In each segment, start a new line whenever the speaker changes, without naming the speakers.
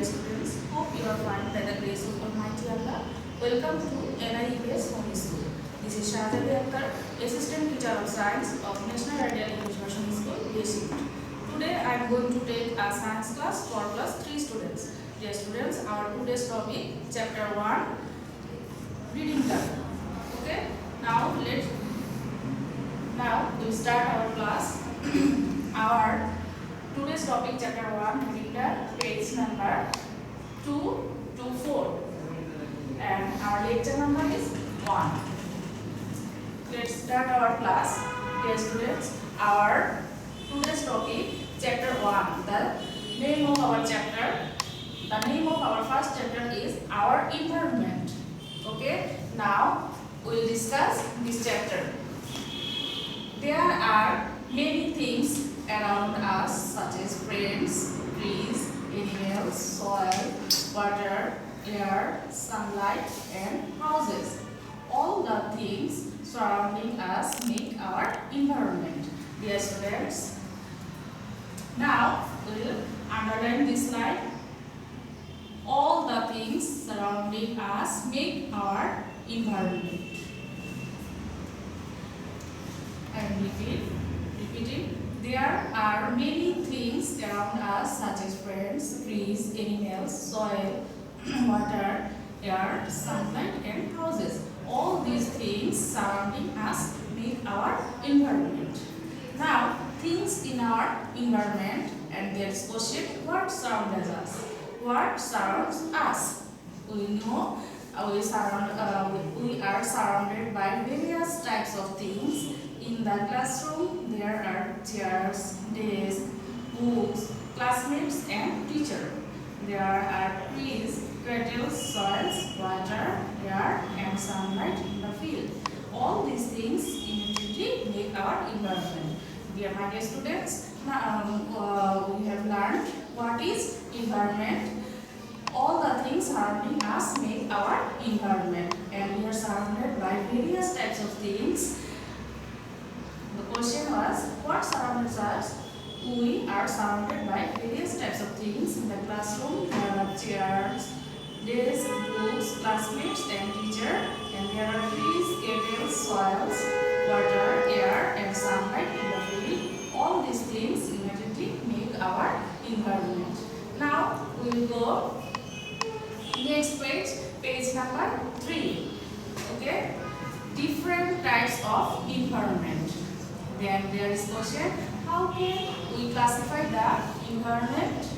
dear students, hope you are fine by the grace of Almighty Allah. Welcome to NIES Home School. This is Shahjadi Akter, Assistant Teacher of Science of National Ideal English Version School, Basic. Today I am going to take a science class for class 3 students. Dear students, our today's topic, chapter 1, reading learn. Okay, now we start our class. Our today's topic, chapter 1, reading learn, page number 2 to 4, and our lecture number is 1. Let's start our class. Dear students, our today's topic, chapter 1. The name of our first chapter is our environment. Okay, now we will discuss this chapter. There are many things around us, such as friends, trees, animals, soil, water, air, sunlight, and houses. All the things surrounding us make our environment. Dear students, now we will underline this line. All the things surrounding us make our environment. And repeating. There are many things around us, such as friends, trees, animals, soil, water, air, sunlight, and houses. All these things surrounding us make our environment. Now, things in our environment, and there is question: what surrounds us? What surrounds us? We know we are surrounded by various types of things. In the classroom, there are chairs, desks, books, classmates, and teacher. There are trees, kettles, soils, water, air, and sunlight in the field. All these things immediately make our environment. Dear my dear students, now we have learned what is environment. All the things surrounding us make our environment, and we are surrounded by various types of things. The question was, what surrounds us? We are surrounded by various types of things. In the classroom, there are chairs, desks, books, classmates, and teacher. And there are trees, kettles, soils, water, air, and sunlight in the field. All these things immediately make our environment. Now we will go next page, page number 3. Okay, different types of environment. Then there is question: how can we classify the environment?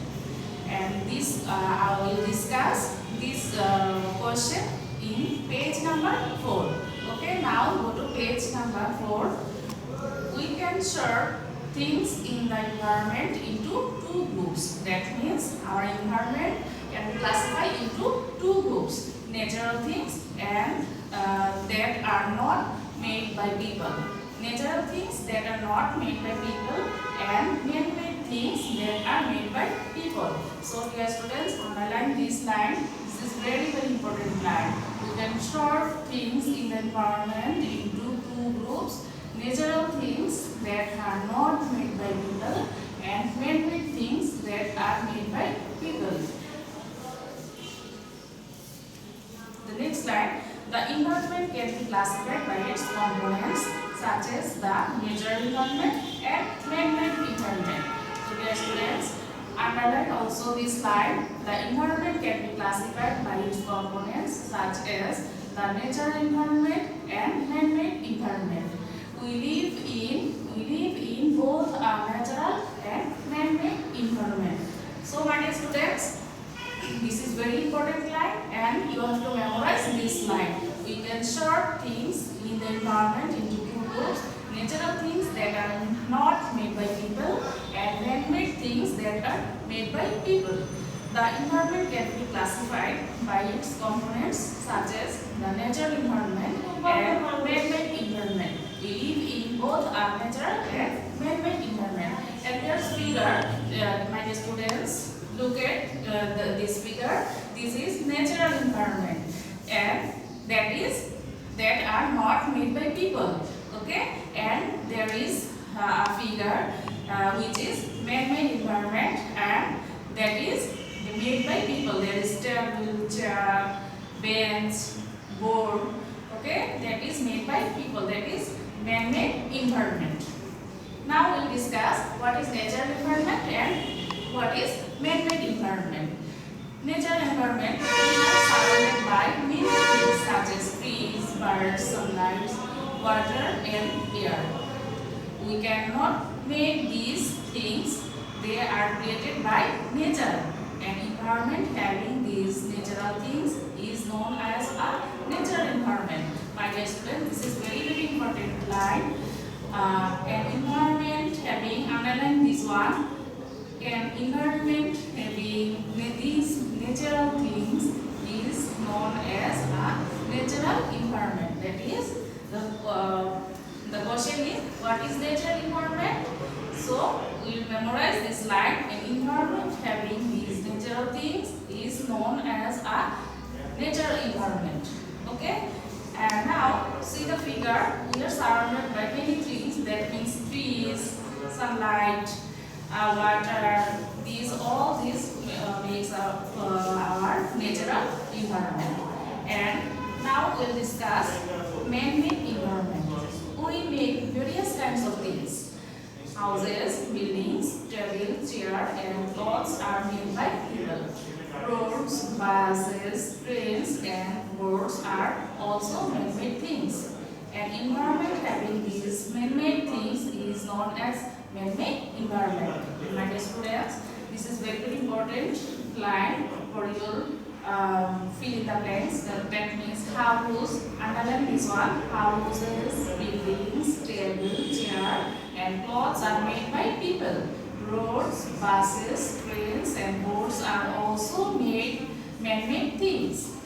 And this I will discuss this question in page number 4. Okay, now go to page number 4. We can sort things in the environment into 2 groups. That means our environment can be classified into 2 groups: natural things and that are not made by people. Natural things that are not made by people, and man-made things that are made by people. So dear students, underline this line. This is very important line. You can sort things in the environment into 2 groups: natural things that are not made by people, and man-made things that are made by people. The next line: the environment can be classified by its components, such as the natural environment and man-made environment. So dear students, underline also this line. The environment can be classified by its components, such as the natural environment and man-made environment. We live in both a natural and man-made environment. So my dear students, this is very important line, and you have to memorize this line. We can sort things in the environment into 2 groups: natural things that are not made by people, and man-made things that are made by people. The environment can be classified by its components, such as the natural environment and man-made environment. We live in both a natural and man-made environment. And here's figure, my dear students. Look at this figure. This is natural environment, and that are not made by people. Okay, and there is a figure which is man-made environment, and that is made by people. There is table, chair, bench, board. Okay, that is made by people. That is man-made environment. Now we'll discuss what is natural environment and what is man-made environment. Natural environment is surrounded by many things such as trees, birds, sunlight, water and air. We cannot make these things. They are created by nature. An environment having these natural things is known as a natural environment. My dear students, this is very important line. An environment having, underline this one, an environment having these natural things is known as a natural environment. That is, the question is, what is natural environment? So, we will memorize this line. An environment having these natural things is known as a natural environment. Okay? And now, see the figure. We are surrounded by many things. That means trees, sunlight, water. All these makes up our natural environment. And now we will discuss man-made environment. We make various kinds of things. Houses, buildings, table, chair, and clothes are made by people. Roads, buses, trains, and boats are also man-made things. An environment having these man-made things is known as man-made environment. My dear students, this is very important line for your fill in the blanks. That means house, underline this one. Houses, buildings, table, chair, and clothes are made by people. Roads, buses, trains, and boats are also man-made things.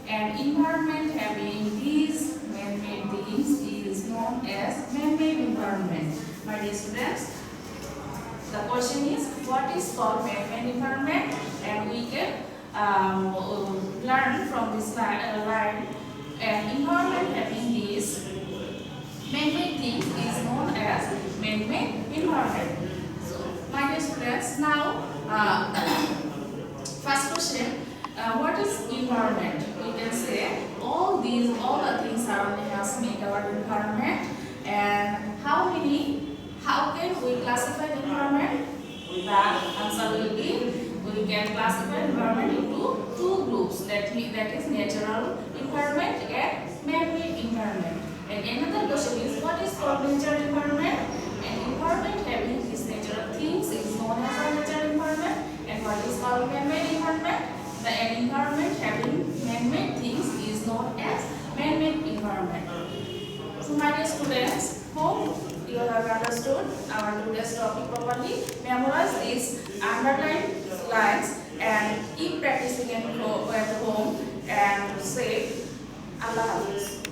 An environment having these man-made things is known as man-made environment. My dear students, the question is, what is called man-made environment? And we can learn from this line. An environment having these man-made things is known as man-made environment. So, my dear students, now first question, what is environment? We can say all the things surrounding us make our environment. And how can we classify the environment? The answer will be, we can classify environment into two groups. That is natural environment and man-made environment. And another question is, what is called natural environment? An environment having these natural things is known as a natural environment. And what is called man-made environment? An environment having man-made things is known as man-made environment. So, my dear students, hope you have understood our today's topic properly. Memorize these underlined lines and keep practicing at home and say Allah Hafiz.